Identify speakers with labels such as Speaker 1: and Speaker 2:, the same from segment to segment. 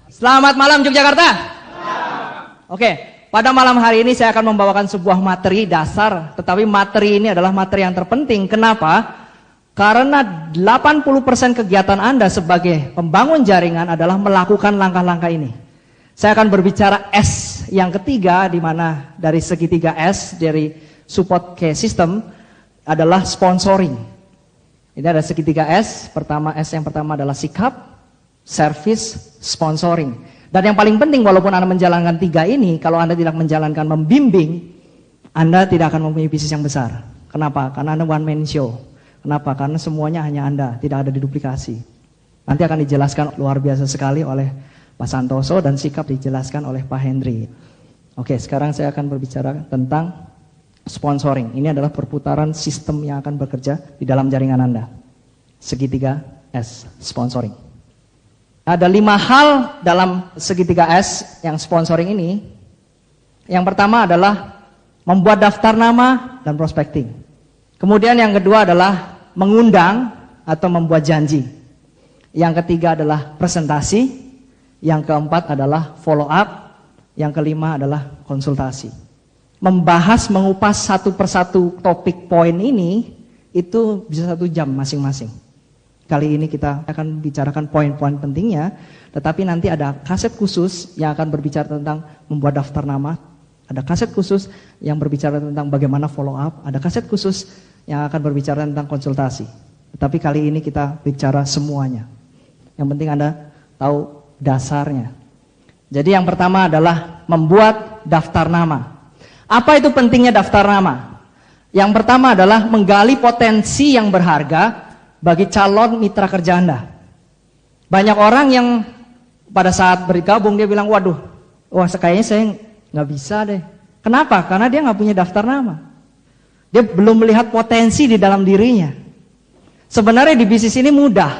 Speaker 1: Selamat malam Yogyakarta. Oke, pada malam hari ini saya akan membawakan sebuah materi dasar, tetapi materi ini adalah materi yang terpenting. Kenapa? Karena 80% kegiatan Anda sebagai pembangun jaringan adalah melakukan langkah-langkah ini. Saya akan berbicara S yang ketiga, di mana dari segitiga S dari support key system adalah sponsoring. Ini ada segitiga S, S yang pertama adalah sikap, service, sponsoring. Dan yang paling penting, walaupun Anda menjalankan tiga ini, kalau Anda tidak menjalankan membimbing, Anda tidak akan mempunyai bisnis yang besar. Kenapa? Karena Anda one man show. Kenapa? Karena semuanya hanya Anda, tidak ada diduplikasi. Nanti akan dijelaskan luar biasa sekali oleh Pak Santoso dan sikap dijelaskan oleh Pak Hendri. Oke, sekarang saya akan berbicara tentang sponsoring. Ini adalah perputaran sistem yang akan bekerja di dalam jaringan Anda. Segitiga S, sponsoring. Ada 5 hal dalam segitiga S yang sponsoring ini. Yang pertama adalah membuat daftar nama dan prospecting. Kemudian yang kedua adalah mengundang atau membuat janji. Yang ketiga adalah presentasi. Yang keempat adalah follow up. Yang kelima adalah konsultasi. Membahas, mengupas satu persatu topik poin ini itu bisa 1 jam masing-masing. Kali ini kita akan bicarakan poin-poin pentingnya, tetapi nanti ada kaset khusus yang akan berbicara tentang membuat daftar nama, ada kaset khusus yang berbicara tentang bagaimana follow up, ada kaset khusus yang akan berbicara tentang konsultasi. Tetapi kali ini kita bicara semuanya. Yang penting Anda tahu dasarnya. Jadi yang pertama adalah membuat daftar nama. Apa itu pentingnya daftar nama? Yang pertama adalah menggali potensi yang berharga bagi calon mitra kerja Anda. Banyak orang yang pada saat bergabung dia bilang, waduh, kayaknya saya nggak bisa deh. Kenapa? Karena dia nggak punya daftar nama. Dia belum melihat potensi di dalam dirinya. Sebenarnya di bisnis ini mudah.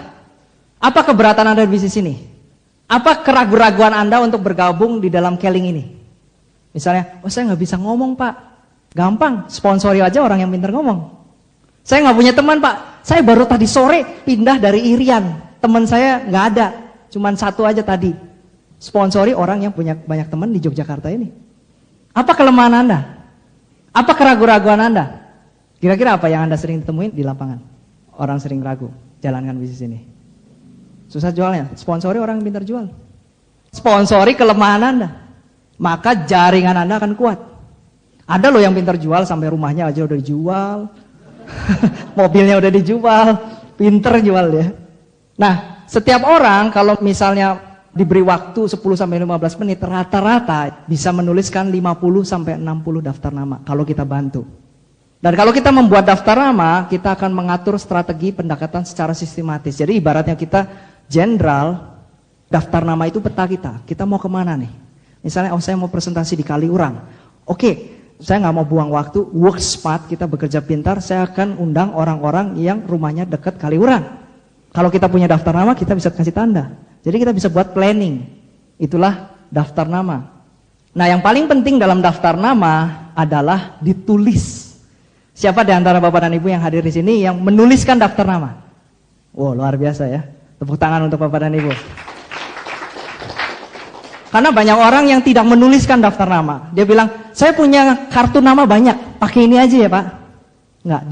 Speaker 1: Apa keberatan Anda di bisnis ini? Apa keraguan-raguan Anda untuk bergabung di dalam Keling ini? Misalnya, saya nggak bisa ngomong Pak. Gampang, sponsori aja orang yang pintar ngomong. Saya nggak punya teman Pak. Saya baru tadi sore pindah dari Irian. Teman saya nggak ada, cuman 1 aja tadi. Sponsori orang yang punya banyak teman di Yogyakarta ini. Apa kelemahan Anda? Apa keraguan-raguan Anda? Kira-kira apa yang Anda sering temuin di lapangan? Orang sering ragu, jalankan bisnis ini. Susah jualnya, sponsori orang yang pintar jual. Sponsori kelemahan Anda. Maka jaringan Anda akan kuat. Ada loh yang pintar jual sampai rumahnya aja udah dijual. Mobilnya udah dijual, pinter jual ya. Nah, setiap orang kalau misalnya diberi waktu 10-15 menit, rata-rata bisa menuliskan 50-60 daftar nama kalau kita bantu. Dan kalau kita membuat daftar nama, kita akan mengatur strategi pendekatan secara sistematis. Jadi ibaratnya kita jenderal, daftar nama itu peta kita. Kita mau kemana nih? Misalnya, saya mau presentasi di Kaliurang. Oke, saya nggak mau buang waktu, work smart, kita bekerja pintar, saya akan undang orang-orang yang rumahnya dekat Kaliurang. Kalau kita punya daftar nama, kita bisa kasih tanda. Jadi kita bisa buat planning. Itulah daftar nama. Nah, yang paling penting dalam daftar nama adalah ditulis. Siapa di antara Bapak dan Ibu yang hadir di sini yang menuliskan daftar nama? Wow, luar biasa ya. Tepuk tangan untuk Bapak dan Ibu. Karena banyak orang yang tidak menuliskan daftar nama. Dia bilang, saya punya kartu nama banyak, pakai ini aja ya Pak. Enggak,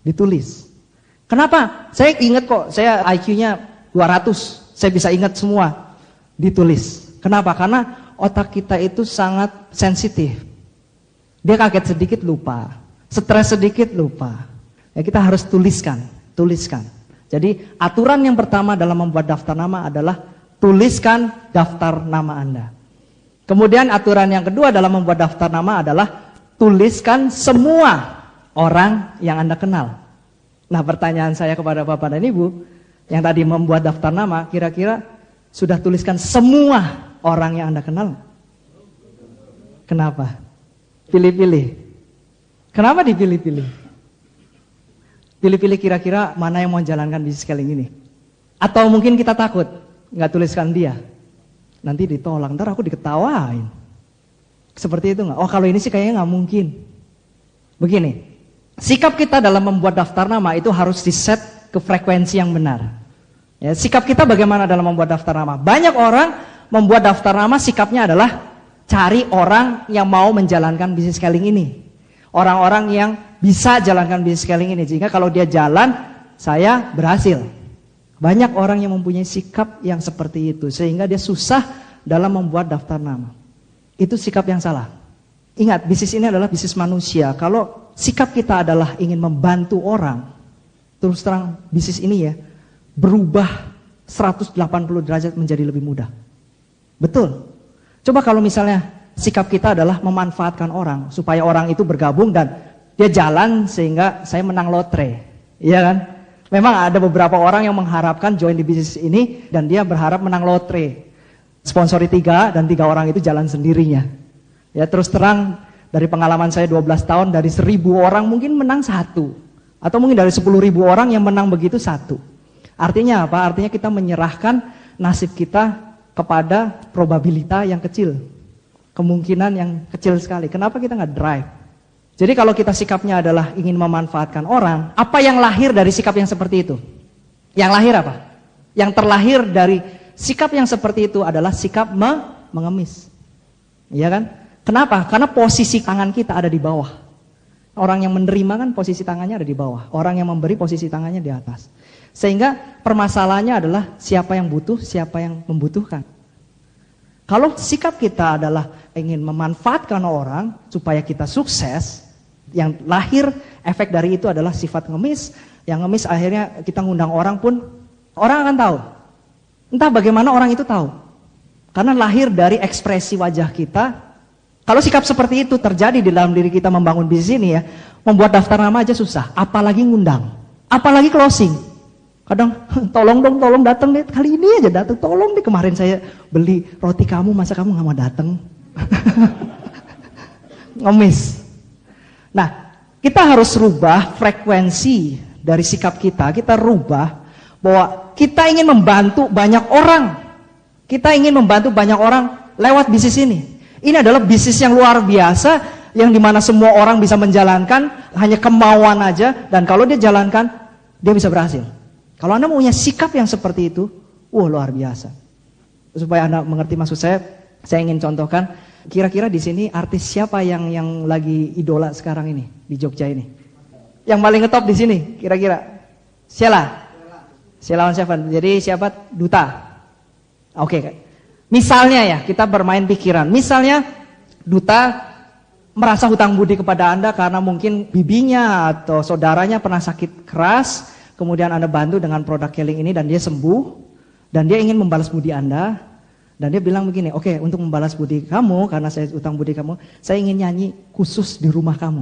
Speaker 1: ditulis. Kenapa? Saya ingat kok, saya IQ-nya 200, saya bisa ingat semua. Ditulis. Kenapa? Karena otak kita itu sangat sensitif. Dia kaget sedikit lupa, stres sedikit lupa. Ya, kita harus tuliskan. Jadi aturan yang pertama dalam membuat daftar nama adalah tuliskan daftar nama Anda. Kemudian aturan yang kedua dalam membuat daftar nama adalah tuliskan semua orang yang Anda kenal. Nah, pertanyaan saya kepada Bapak dan Ibu yang tadi membuat daftar nama, kira-kira sudah tuliskan semua orang yang Anda kenal? Kenapa? Pilih-pilih. Kenapa dipilih-pilih? Pilih-pilih kira-kira mana yang mau jalankan bisnis Keling ini. Atau mungkin kita takut nggak tuliskan dia, nanti ditolak, ntar aku diketawain. Seperti itu nggak? Oh, kalau ini sih kayaknya nggak mungkin. Begini, sikap kita dalam membuat daftar nama itu harus diset ke frekuensi yang benar. Ya, sikap kita bagaimana dalam membuat daftar nama? Banyak orang membuat daftar nama sikapnya adalah cari orang yang mau menjalankan bisnis scaling ini. Orang-orang yang bisa jalankan bisnis scaling ini. Jika kalau dia jalan, saya berhasil. Banyak orang yang mempunyai sikap yang seperti itu. Sehingga dia susah dalam membuat daftar nama. Itu sikap yang salah. Ingat, bisnis ini adalah bisnis manusia. Kalau sikap kita adalah ingin membantu orang, terus terang bisnis ini ya, berubah 180 derajat menjadi lebih mudah. Betul. Coba kalau misalnya sikap kita adalah memanfaatkan orang, supaya orang itu bergabung dan dia jalan sehingga saya menang lotre. Iya kan? Memang ada beberapa orang yang mengharapkan join di bisnis ini dan dia berharap menang lotre. Sponsori 3 dan 3 orang itu jalan sendirinya. Ya terus terang dari pengalaman saya 12 tahun dari 1.000 orang mungkin menang 1. Atau mungkin dari 10.000 orang yang menang begitu 1. Artinya apa? Artinya kita menyerahkan nasib kita kepada probabilitas yang kecil. Kemungkinan yang kecil sekali. Kenapa kita nggak drive? Jadi kalau kita sikapnya adalah ingin memanfaatkan orang, apa yang lahir dari sikap yang seperti itu? Yang lahir apa? Yang terlahir dari sikap yang seperti itu adalah sikap mengemis. Iya kan? Kenapa? Karena posisi tangan kita ada di bawah. Orang yang menerima kan posisi tangannya ada di bawah. Orang yang memberi posisi tangannya di atas. Sehingga permasalahannya adalah siapa yang butuh, siapa yang membutuhkan. Kalau sikap kita adalah ingin memanfaatkan orang supaya kita sukses, yang lahir efek dari itu adalah sifat ngemis. Yang ngemis akhirnya kita ngundang orang pun, orang akan tahu. Entah bagaimana orang itu tahu. Karena lahir dari ekspresi wajah kita. Kalau sikap seperti itu terjadi di dalam diri kita membangun bisnis ini ya, membuat daftar nama aja susah, apalagi ngundang, apalagi closing. Kadang, tolong dong, tolong datang deh, kali ini aja datang, tolong deh, kemarin saya beli roti kamu, masa kamu gak mau datang? Ngemis. Nah, kita harus rubah frekuensi dari sikap kita rubah bahwa kita ingin membantu banyak orang. Kita ingin membantu banyak orang lewat bisnis ini. Ini adalah bisnis yang luar biasa, yang dimana semua orang bisa menjalankan, hanya kemauan aja, dan kalau dia jalankan, dia bisa berhasil. Kalau Anda punya sikap yang seperti itu, luar biasa. Supaya Anda mengerti maksud saya ingin contohkan, kira-kira di sini artis siapa yang lagi idola sekarang ini, di Jogja ini? Yang paling ngetop di sini, kira-kira? Sheila on Seven. Jadi siapa? Duta. Oke. Misalnya ya, kita bermain pikiran. Misalnya Duta merasa hutang budi kepada Anda karena mungkin bibinya atau saudaranya pernah sakit keras, kemudian Anda bantu dengan produk Keling ini dan dia sembuh, dan dia ingin membalas budi Anda, dan dia bilang begini, oke, untuk membalas budi kamu, karena saya hutang budi kamu, saya ingin nyanyi khusus di rumah kamu.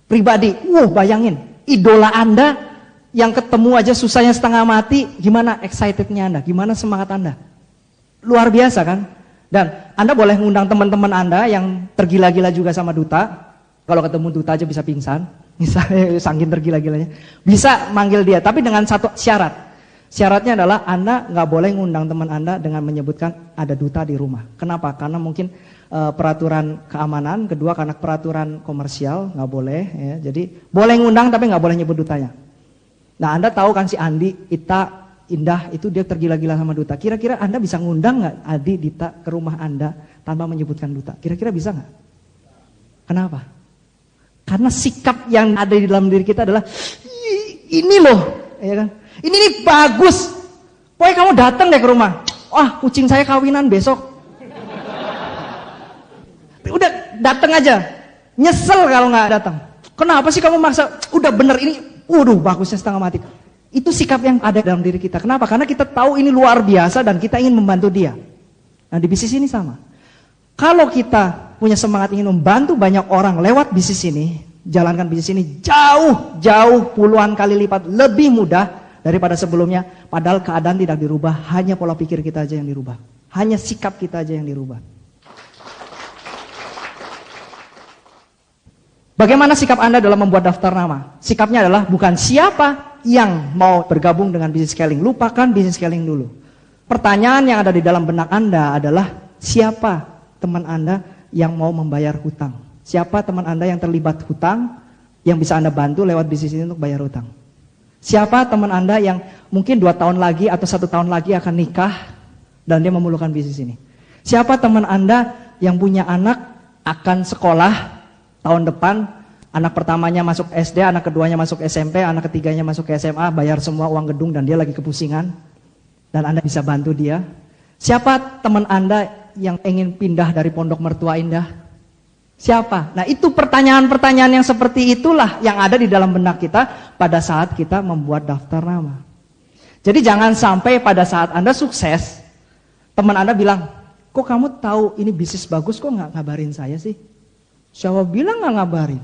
Speaker 1: Pribadi, bayangin, idola Anda yang ketemu aja susahnya setengah mati, gimana excitednya Anda, gimana semangat Anda? Luar biasa kan? Dan Anda boleh ngundang teman-teman Anda yang tergila-gila juga sama Duta. Kalau ketemu Duta aja bisa pingsan, misalnya saking tergila-gilanya. Bisa manggil dia, tapi dengan satu syarat. Syaratnya adalah Anda nggak boleh ngundang teman Anda dengan menyebutkan ada Duta di rumah. Kenapa? Karena mungkin peraturan keamanan, kedua karena peraturan komersial nggak boleh. Ya. Jadi boleh ngundang tapi nggak boleh nyebut Dutanya. Nah Anda tahu kan si Andi, Ita, Indah itu dia tergila-gila sama Duta. Kira-kira Anda bisa ngundang nggak Adi, Dita ke rumah Anda tanpa menyebutkan Duta? Kira-kira bisa nggak? Kenapa? Karena sikap yang ada di dalam diri kita adalah ini loh, ya kan? Ini nih bagus. Pokoknya kamu datang deh ke rumah. Kucing saya kawinan besok. Udah datang aja. Nyesel kalau nggak datang. Kenapa sih kamu maksa? Udah bener ini. Bagusnya setengah mati. Itu sikap yang ada dalam diri kita. Kenapa? Karena kita tahu ini luar biasa dan kita ingin membantu dia. Nah di bisnis ini sama. Kalau kita punya semangat ingin membantu banyak orang lewat bisnis ini, jalankan bisnis ini jauh puluhan kali lipat lebih mudah daripada sebelumnya. Padahal keadaan tidak dirubah, hanya pola pikir kita aja yang dirubah. Hanya sikap kita aja yang dirubah. Bagaimana sikap Anda dalam membuat daftar nama? Sikapnya adalah bukan siapa yang mau bergabung dengan bisnis scaling. Lupakan bisnis scaling dulu. Pertanyaan yang ada di dalam benak Anda adalah siapa teman Anda yang mau membayar hutang? Siapa teman Anda yang terlibat hutang yang bisa Anda bantu lewat bisnis ini untuk bayar hutang? Siapa teman Anda yang mungkin 2 tahun lagi atau 1 tahun lagi akan nikah dan dia memerlukan bisnis ini? Siapa teman Anda yang punya anak akan sekolah tahun depan, anak pertamanya masuk SD, anak keduanya masuk SMP, anak ketiganya masuk ke SMA, bayar semua uang gedung dan dia lagi kepusingan dan Anda bisa bantu dia? Siapa teman Anda yang ingin pindah dari pondok mertua indah? Siapa? Nah, itu pertanyaan-pertanyaan yang seperti itulah yang ada di dalam benak kita pada saat kita membuat daftar nama. Jadi jangan sampai pada saat Anda sukses, teman Anda bilang, kok kamu tahu ini bisnis bagus, kok nggak ngabarin saya sih? Siapa bilang nggak ngabarin?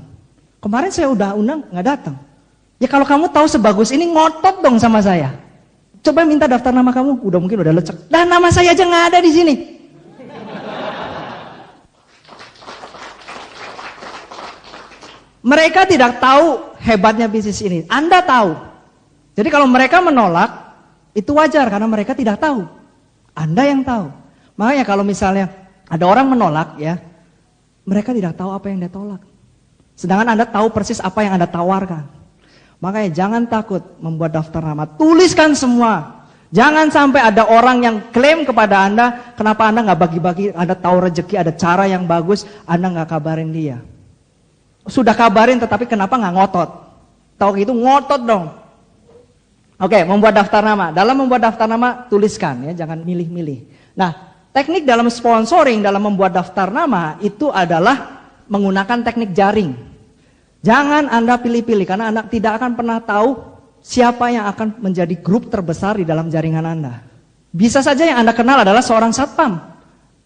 Speaker 1: Kemarin saya udah undang, nggak datang. Ya kalau kamu tahu sebagus ini, ngotot dong sama saya. Coba minta daftar nama kamu, mungkin udah lecek. Dan nama saya aja nggak ada di sini. Mereka tidak tahu hebatnya bisnis ini. Anda tahu. Jadi kalau mereka menolak, itu wajar karena mereka tidak tahu. Anda yang tahu. Makanya kalau misalnya ada orang menolak ya, mereka tidak tahu apa yang dia tolak. Sedangkan Anda tahu persis apa yang Anda tawarkan. Makanya jangan takut membuat daftar nama. Tuliskan semua. Jangan sampai ada orang yang klaim kepada Anda, kenapa Anda nggak bagi-bagi, Anda tahu rezeki, ada cara yang bagus, Anda nggak kabarin dia. Sudah kabarin tetapi kenapa nggak ngotot? Tahu gitu ngotot dong. Oke, membuat daftar nama. Dalam membuat daftar nama tuliskan ya, jangan milih-milih. Nah, teknik dalam sponsoring dalam membuat daftar nama itu adalah menggunakan teknik jaring. Jangan Anda pilih-pilih karena Anda tidak akan pernah tahu siapa yang akan menjadi grup terbesar di dalam jaringan Anda. Bisa saja yang Anda kenal adalah seorang satpam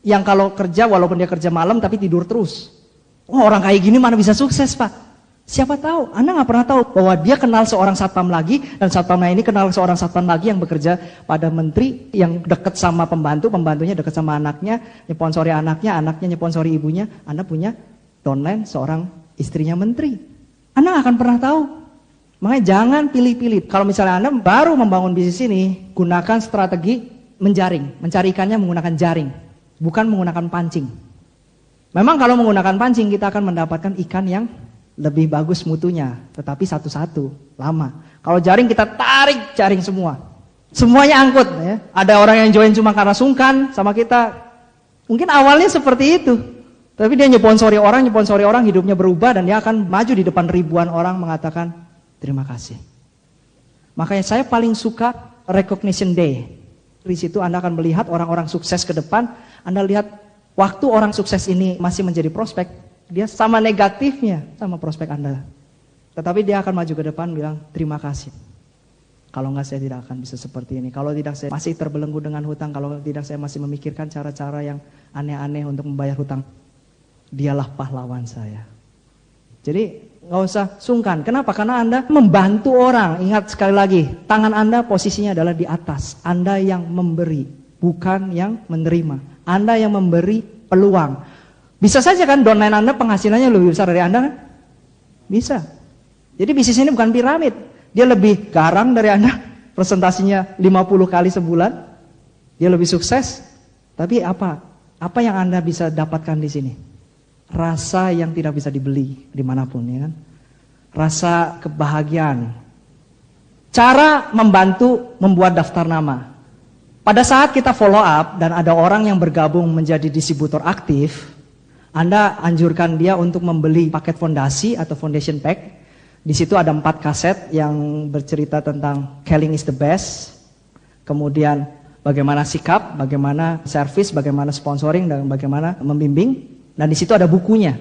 Speaker 1: yang kalau kerja walaupun dia kerja malam tapi tidur terus. Oh, orang kayak gini mana bisa sukses, Pak? Siapa tahu, Anda nggak pernah tahu bahwa dia kenal seorang satpam lagi dan satpamnya ini kenal seorang satpam lagi yang bekerja pada menteri yang dekat sama pembantu, pembantunya dekat sama anaknya, nyponsori anaknya, anaknya nyponsori ibunya. Anda punya downline seorang istrinya menteri. Anda nggak akan pernah tahu. Makanya jangan pilih-pilih. Kalau misalnya Anda baru membangun bisnis ini, gunakan strategi menjaring, mencari ikannya menggunakan jaring, bukan menggunakan pancing. Memang kalau menggunakan pancing kita akan mendapatkan ikan yang lebih bagus mutunya, tetapi satu-satu, lama. Kalau jaring kita tarik jaring semua, semuanya angkut. Ya. Ada orang yang join cuma karena sungkan sama kita, mungkin awalnya seperti itu, tapi dia nyponsori orang, hidupnya berubah dan dia akan maju di depan ribuan orang mengatakan terima kasih. Makanya saya paling suka Recognition Day. Di situ Anda akan melihat orang-orang sukses ke depan, Anda lihat waktu orang sukses ini masih menjadi prospek, dia sama negatifnya sama prospek Anda. Tetapi dia akan maju ke depan bilang, terima kasih. Kalau enggak saya tidak akan bisa seperti ini. Kalau tidak saya masih terbelenggu dengan hutang. Kalau tidak saya masih memikirkan cara-cara yang aneh-aneh untuk membayar hutang. Dialah pahlawan saya. Jadi nggak usah sungkan. Kenapa? Karena Anda membantu orang. Ingat sekali lagi, tangan Anda posisinya adalah di atas. Anda yang memberi, bukan yang menerima. Anda yang memberi peluang. Bisa saja kan downline Anda penghasilannya lebih besar dari Anda kan? Bisa. Jadi bisnis ini bukan piramid. Dia lebih garang dari Anda. Presentasinya 50 kali sebulan. Dia lebih sukses. Tapi apa? Apa yang Anda bisa dapatkan di sini? Rasa yang tidak bisa dibeli dimanapun ya kan? Rasa kebahagiaan. Cara membantu membuat daftar nama. Pada saat kita follow up dan ada orang yang bergabung menjadi distributor aktif, Anda anjurkan dia untuk membeli paket fondasi atau foundation pack. Di situ ada 4 kaset yang bercerita tentang Kelling is the best, kemudian bagaimana sikap, bagaimana service, bagaimana sponsoring, dan bagaimana membimbing. Dan di situ ada bukunya,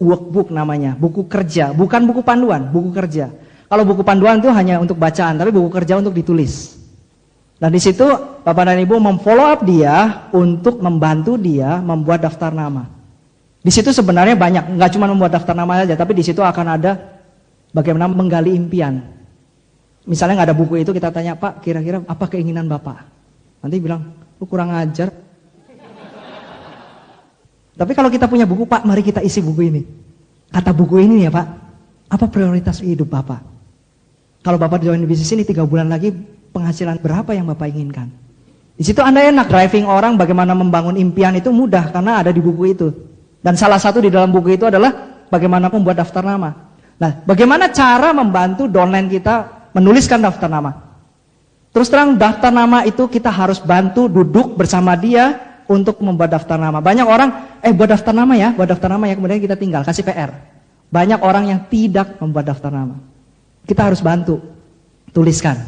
Speaker 1: workbook namanya, buku kerja, bukan buku panduan, buku kerja. Kalau buku panduan itu hanya untuk bacaan, tapi buku kerja untuk ditulis. Dan di situ Bapak dan Ibu memfollow up dia untuk membantu dia membuat daftar nama. Di situ sebenarnya banyak, nggak cuma membuat daftar nama saja, tapi di situ akan ada bagaimana menggali impian. Misalnya nggak ada buku itu, kita tanya, Pak, kira-kira apa keinginan Bapak? Nanti bilang, lu kurang ajar. Tapi kalau kita punya buku, Pak, mari kita isi buku ini. Kata buku ini ya Pak, apa prioritas hidup Bapak? Kalau Bapak join bisnis ini 3 bulan lagi, penghasilan berapa yang Bapak inginkan? Di situ Anda enak driving orang bagaimana membangun impian itu mudah karena ada di buku itu. Dan salah satu di dalam buku itu adalah bagaimana membuat daftar nama. Nah, bagaimana cara membantu downline kita menuliskan daftar nama. Terus terang daftar nama itu kita harus bantu duduk bersama dia untuk membuat daftar nama. Banyak orang, buat daftar nama ya, kemudian kita tinggal, kasih PR. Banyak orang yang tidak membuat daftar nama. Kita harus bantu, tuliskan.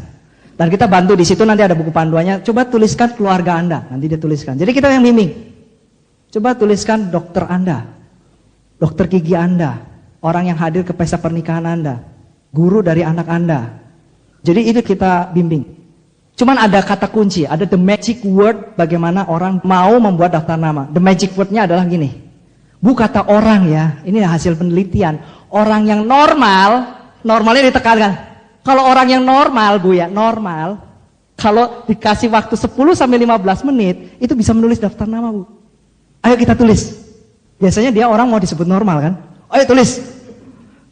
Speaker 1: Dan kita bantu di situ, nanti ada buku panduannya, coba tuliskan keluarga Anda, nanti dia tuliskan. Jadi kita yang bimbing. Coba tuliskan dokter Anda, dokter gigi Anda, orang yang hadir ke pesta pernikahan Anda, guru dari anak Anda. Jadi itu kita bimbing. Cuman ada kata kunci, ada the magic word bagaimana orang mau membuat daftar nama. The magic wordnya adalah gini. Bu, kata orang ya, ini hasil penelitian. Orang yang normalnya ditekankan. Kalau orang yang normal, Bu ya, normal. Kalau dikasih waktu 10-15 menit, itu bisa menulis daftar nama, Bu. Ayo kita tulis. Biasanya dia orang mau disebut normal kan? Ayo tulis.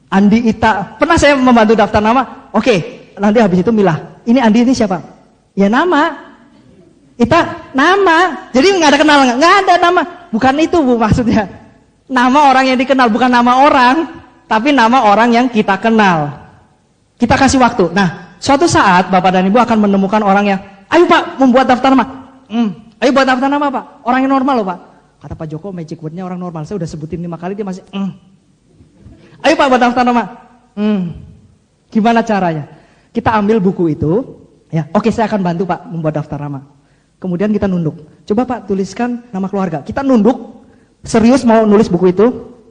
Speaker 1: Andi Ita, pernah saya membantu daftar nama? Oke, nanti habis itu milah. Ini Andi ini siapa? Ya nama. Ita, nama. Jadi nggak ada kenal, nggak ada nama. Bukan itu, Bu, maksudnya. Nama orang yang dikenal, bukan nama orang, tapi nama orang yang kita kenal. Kita kasih waktu. Nah, suatu saat Bapak dan Ibu akan menemukan orang yang, ayo Pak, membuat daftar nama. Ayo buat daftar nama Pak. Orang yang normal loh Pak. Kata Pak Joko, magic wordnya orang normal. Saya udah sebutin 5 kali, dia masih Ayo Pak, buat daftar nama. Gimana caranya? Kita ambil buku itu, ya. Oke, saya akan bantu Pak membuat daftar nama. Kemudian kita nunduk. Coba Pak, tuliskan nama keluarga. Kita nunduk, serius mau nulis buku itu,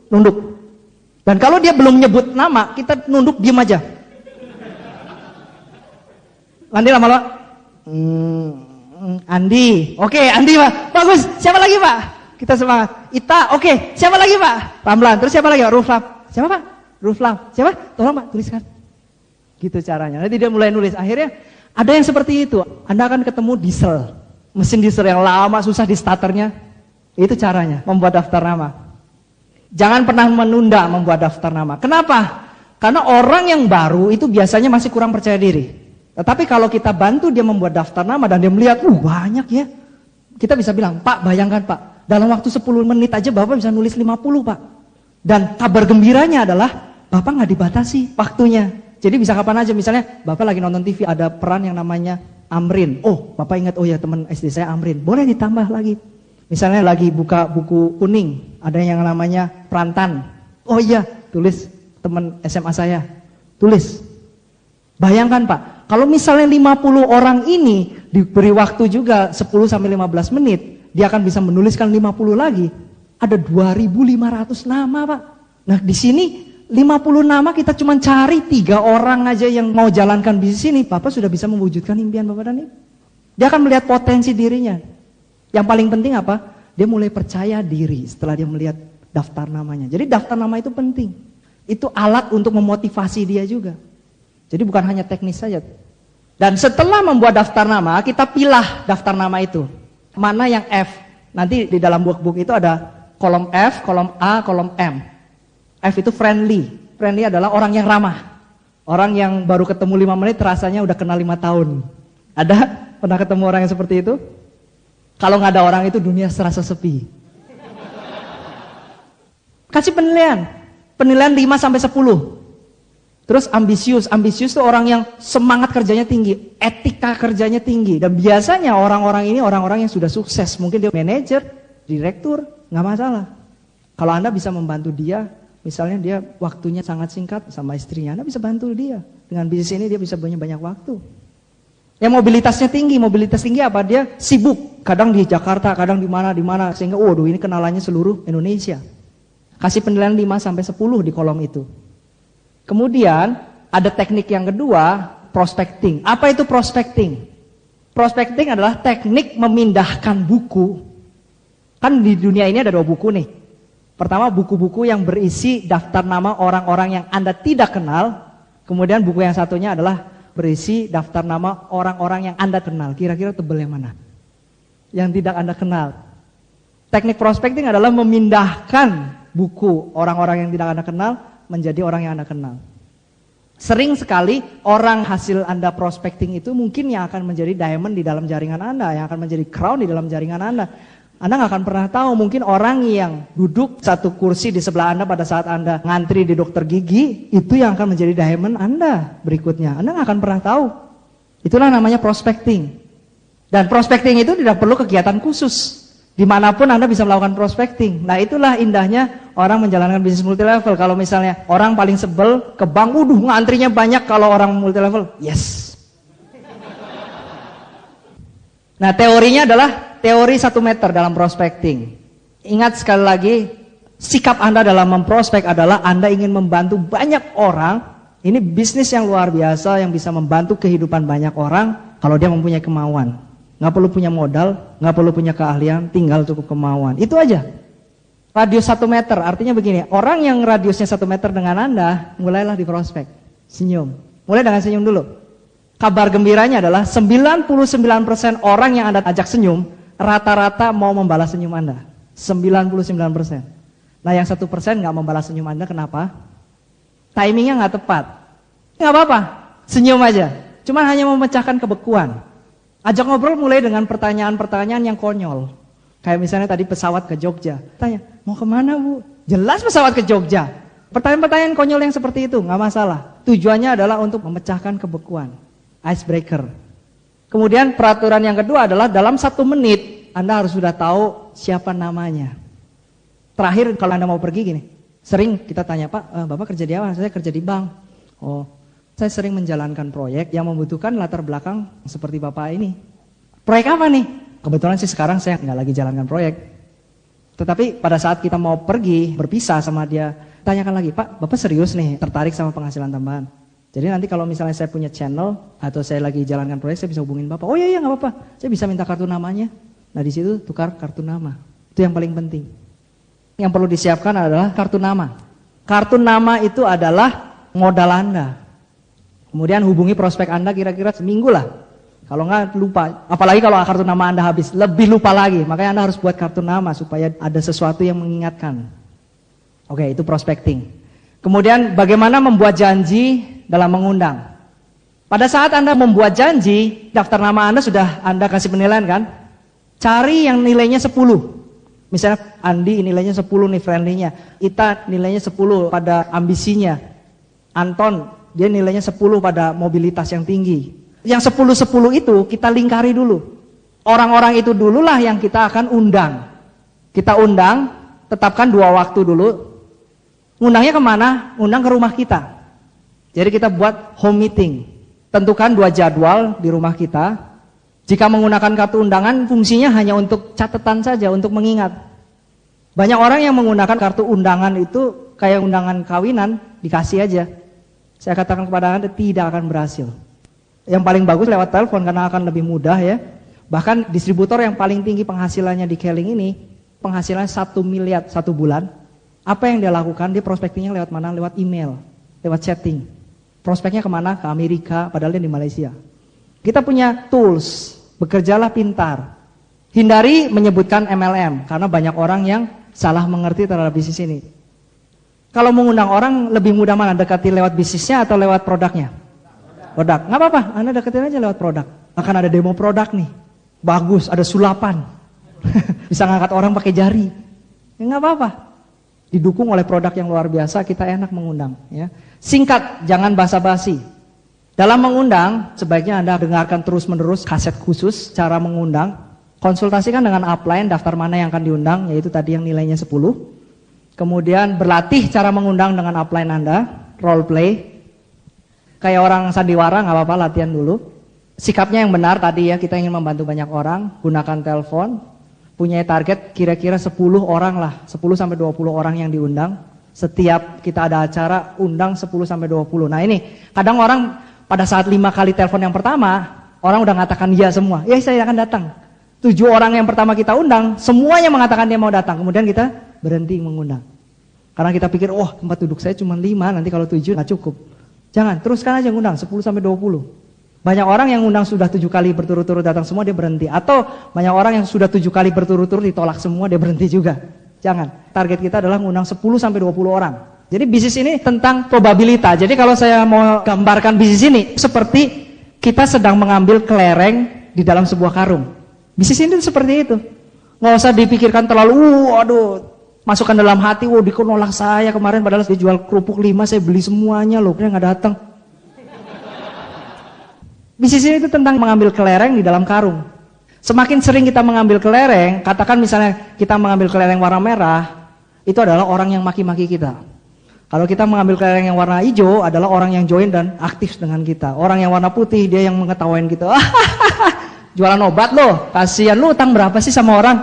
Speaker 1: nunduk. Dan kalau dia belum nyebut nama, kita nunduk, diem aja. Nanti lama-lama, Andi, oke Andi Pak, bagus. Siapa lagi Pak? Kita semangat. Ita, oke. Siapa lagi Pak? Pelan-pelan. Terus siapa lagi Pak? Ruflam. Siapa Pak? Ruflam. Siapa? Tolong Pak, tuliskan. Gitu caranya. Nanti dia mulai nulis. Akhirnya ada yang seperti itu. Anda akan ketemu diesel, mesin diesel yang lama, susah di starternya. Itu caranya, membuat daftar nama. Jangan pernah menunda membuat daftar nama. Kenapa? Karena orang yang baru itu biasanya masih kurang percaya diri. Tetapi kalau kita bantu dia membuat daftar nama dan dia melihat, banyak ya. Kita bisa bilang, Pak, bayangkan Pak, dalam waktu 10 menit aja Bapak bisa nulis 50 Pak. Dan kabar gembiranya adalah, Bapak nggak dibatasi waktunya. Jadi bisa kapan aja, misalnya Bapak lagi nonton TV, ada peran yang namanya Amrin. Oh, Bapak ingat, oh ya teman SD saya Amrin. Boleh ditambah lagi. Misalnya lagi buka buku kuning, ada yang namanya Prantan. Oh iya, tulis teman SMA saya. Tulis. Bayangkan Pak, kalau misalnya 50 orang ini diberi waktu juga 10-15 menit, dia akan bisa menuliskan 50 lagi. Ada 2.500 nama Pak. Nah di sini 50 nama kita cuma cari 3 orang aja yang mau jalankan bisnis ini, Bapak sudah bisa mewujudkan impian Bapak dan Ibu. Dia akan melihat potensi dirinya. Yang paling penting apa? Dia mulai percaya diri setelah dia melihat daftar namanya. Jadi daftar nama itu penting. Itu alat untuk memotivasi dia juga. Jadi bukan hanya teknis saja. Dan setelah membuat daftar nama, kita pilah daftar nama itu. Mana yang F? Nanti di dalam workbook itu ada kolom F, kolom A, kolom M. F itu friendly. Friendly adalah orang yang ramah. Orang yang baru ketemu 5 menit rasanya udah kenal 5 tahun. Ada? Pernah ketemu orang yang seperti itu? Kalau nggak ada orang itu dunia serasa sepi. Kasih penilaian. Penilaian 5-10. Terus ambisius itu orang yang semangat kerjanya tinggi, etika kerjanya tinggi. Dan biasanya orang-orang ini orang-orang yang sudah sukses. Mungkin dia manajer, direktur, nggak masalah. Kalau Anda bisa membantu dia, misalnya dia waktunya sangat singkat sama istrinya, Anda bisa bantu dia. Dengan bisnis ini dia bisa punya banyak waktu. Yang mobilitas tinggi apa? Dia sibuk, kadang di Jakarta, kadang di mana, sehingga waduh ini kenalannya seluruh Indonesia. Kasih penilaian 5-10 di kolom itu. Kemudian ada teknik yang kedua, prospecting. Apa itu prospecting? Prospecting adalah teknik memindahkan buku. Kan di dunia ini ada 2 buku nih. Pertama buku-buku yang berisi daftar nama orang-orang yang Anda tidak kenal. Kemudian buku yang satunya adalah berisi daftar nama orang-orang yang Anda kenal. Kira-kira tebel yang mana? Yang tidak Anda kenal. Teknik prospecting adalah memindahkan buku orang-orang yang tidak Anda kenal menjadi orang yang Anda kenal. Sering sekali orang hasil Anda prospecting itu mungkin yang akan menjadi diamond di dalam jaringan Anda, yang akan menjadi crown di dalam jaringan Anda. Anda nggak akan pernah tahu, mungkin orang yang duduk satu kursi di sebelah Anda pada saat Anda ngantri di dokter gigi, itu yang akan menjadi diamond Anda berikutnya. Anda nggak akan pernah tahu. Itulah namanya prospecting. Dan prospecting itu tidak perlu kegiatan khusus. Dimanapun Anda bisa melakukan prospecting. Nah itulah indahnya orang menjalankan bisnis multilevel. Kalau misalnya orang paling sebel ke bank, ngantrinya banyak kalau orang multilevel. Yes. Nah teorinya adalah teori 1 meter dalam prospecting. Ingat sekali lagi, sikap Anda dalam memprospek adalah Anda ingin membantu banyak orang. Ini bisnis yang luar biasa yang bisa membantu kehidupan banyak orang kalau dia mempunyai kemauan. Nggak perlu punya modal, nggak perlu punya keahlian, tinggal cukup kemauan. Itu aja. Radius 1 meter, artinya begini, orang yang radiusnya 1 meter dengan Anda, mulailah di prospek. Senyum. Mulai dengan senyum dulu. Kabar gembiranya adalah 99% orang yang Anda ajak senyum, rata-rata mau membalas senyum Anda. 99%. Nah yang 1% nggak membalas senyum Anda, kenapa? Timingnya nggak tepat. Nggak apa-apa, senyum aja. Cuman hanya memecahkan kebekuan. Ajak ngobrol mulai dengan pertanyaan-pertanyaan yang konyol. Kayak misalnya tadi pesawat ke Jogja. Tanya, mau kemana Bu? Jelas pesawat ke Jogja. Pertanyaan-pertanyaan konyol yang seperti itu, nggak masalah. Tujuannya adalah untuk memecahkan kebekuan. Icebreaker. Kemudian peraturan yang kedua adalah dalam 1 menit Anda harus sudah tahu siapa namanya. Terakhir kalau Anda mau pergi gini, sering kita tanya, Pak, Bapak kerja di apa? Saya kerja di bank. Oh, saya sering menjalankan proyek yang membutuhkan latar belakang seperti Bapak ini. Proyek apa nih? Kebetulan sih sekarang saya nggak lagi jalankan proyek. Tetapi pada saat kita mau pergi, berpisah sama dia, tanyakan lagi, Pak, Bapak serius nih tertarik sama penghasilan tambahan? Jadi nanti kalau misalnya saya punya channel atau saya lagi jalankan proyek, saya bisa hubungin Bapak. Oh iya nggak apa-apa, saya bisa minta kartu namanya. Nah di situ tukar kartu nama. Itu yang paling penting. Yang perlu disiapkan adalah kartu nama. Kartu nama itu adalah modal Anda. Kemudian hubungi prospek Anda kira-kira seminggu lah. Kalau nggak lupa, apalagi kalau kartu nama Anda habis, lebih lupa lagi. Makanya Anda harus buat kartu nama supaya ada sesuatu yang mengingatkan. Oke, itu prospecting. Kemudian bagaimana membuat janji dalam mengundang. Pada saat Anda membuat janji, daftar nama Anda sudah Anda kasih penilaian kan? Cari yang nilainya 10. Misalnya Andi nilainya 10 nih friendly-nya. Ita nilainya 10 pada ambisinya. Anton dia nilainya 10 pada mobilitas yang tinggi. Yang 10-10 itu kita lingkari dulu. Orang-orang itu dululah yang kita akan undang. Kita undang, tetapkan 2 waktu dulu. Undangnya kemana? Undang ke rumah kita. Jadi kita buat home meeting. Tentukan 2 jadwal di rumah kita. Jika menggunakan kartu undangan, fungsinya hanya untuk catatan saja, untuk mengingat. Banyak orang yang menggunakan kartu undangan itu kayak undangan kawinan, dikasih aja. Saya katakan kepada Anda, tidak akan berhasil. Yang paling bagus lewat telepon karena akan lebih mudah ya. Bahkan distributor yang paling tinggi penghasilannya di Keling ini, penghasilan 1 miliar 1 bulan. Apa yang dia lakukan? Dia prospectingnya lewat mana? Lewat email, lewat chatting. Prospeknya kemana? Ke Amerika, padahal dia di Malaysia. Kita punya tools, bekerjalah pintar. Hindari menyebutkan MLM, karena banyak orang yang salah mengerti terhadap bisnis ini. Kalau mengundang orang, lebih mudah mana? Dekati lewat bisnisnya atau lewat produknya? Produk, nggak apa-apa, Anda deketin aja lewat produk. Akan ada demo produk nih, bagus, ada sulapan. Bisa ngangkat orang pakai jari. Ya nggak apa-apa. Didukung oleh produk yang luar biasa, kita enak mengundang. Ya. Singkat, jangan basa-basi. Dalam mengundang, sebaiknya Anda dengarkan terus-menerus kaset khusus cara mengundang. Konsultasikan dengan upline, daftar mana yang akan diundang, yaitu tadi yang nilainya 10. Kemudian berlatih cara mengundang dengan upline Anda, role play. Kayak orang sandiwara, nggak apa-apa, latihan dulu. Sikapnya yang benar tadi ya, kita ingin membantu banyak orang, gunakan telepon. Punya target kira-kira 10 orang lah, 10-20 orang yang diundang. Setiap kita ada acara, undang 10-20. Nah ini, kadang orang pada saat 5 kali telepon yang pertama, orang udah mengatakan iya semua. Ya saya akan datang. 7 orang yang pertama kita undang, semuanya mengatakan dia mau datang. Kemudian kita berhenti mengundang. Karena kita pikir, oh tempat duduk saya cuma 5, nanti kalau 7 nggak cukup. Jangan, teruskan aja ngundang 10-20. Banyak orang yang undang sudah 7 kali berturut-turut datang semua, dia berhenti. Atau banyak orang yang sudah 7 kali berturut-turut ditolak semua, dia berhenti juga. Jangan, target kita adalah mengundang 10-20 orang. Jadi bisnis ini tentang probabilitas. Jadi kalau saya mau gambarkan bisnis ini, seperti kita sedang mengambil kelereng di dalam sebuah karung. Bisnis ini seperti itu. Nggak usah dipikirkan terlalu, aduh, masukkan dalam hati, dia nolak saya kemarin padahal dia jual kerupuk 5, saya beli semuanya loh, dia nggak datang. Bisnis ini itu tentang mengambil kelereng di dalam karung. Semakin sering kita mengambil kelereng, katakan misalnya kita mengambil kelereng warna merah, itu adalah orang yang maki-maki kita. Kalau kita mengambil kelereng yang warna hijau, adalah orang yang join dan aktif dengan kita. Orang yang warna putih, dia yang mengetawain kita. Jualan obat loh, kasihan lu utang berapa sih sama orang?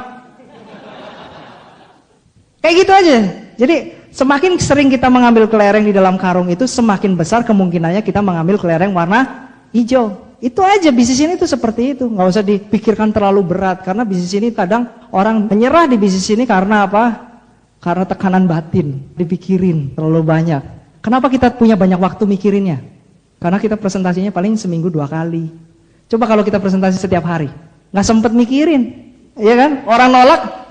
Speaker 1: Kayak gitu aja. Jadi semakin sering kita mengambil kelereng di dalam karung itu, semakin besar kemungkinannya kita mengambil kelereng warna hijau. Itu aja, bisnis ini tuh seperti itu. Nggak usah dipikirkan terlalu berat. Karena bisnis ini kadang orang menyerah di bisnis ini karena apa? Karena tekanan batin, dipikirin terlalu banyak. Kenapa kita punya banyak waktu mikirinnya? Karena kita presentasinya paling seminggu 2 kali. Coba kalau kita presentasi setiap hari, nggak sempet mikirin, ya kan? Orang nolak,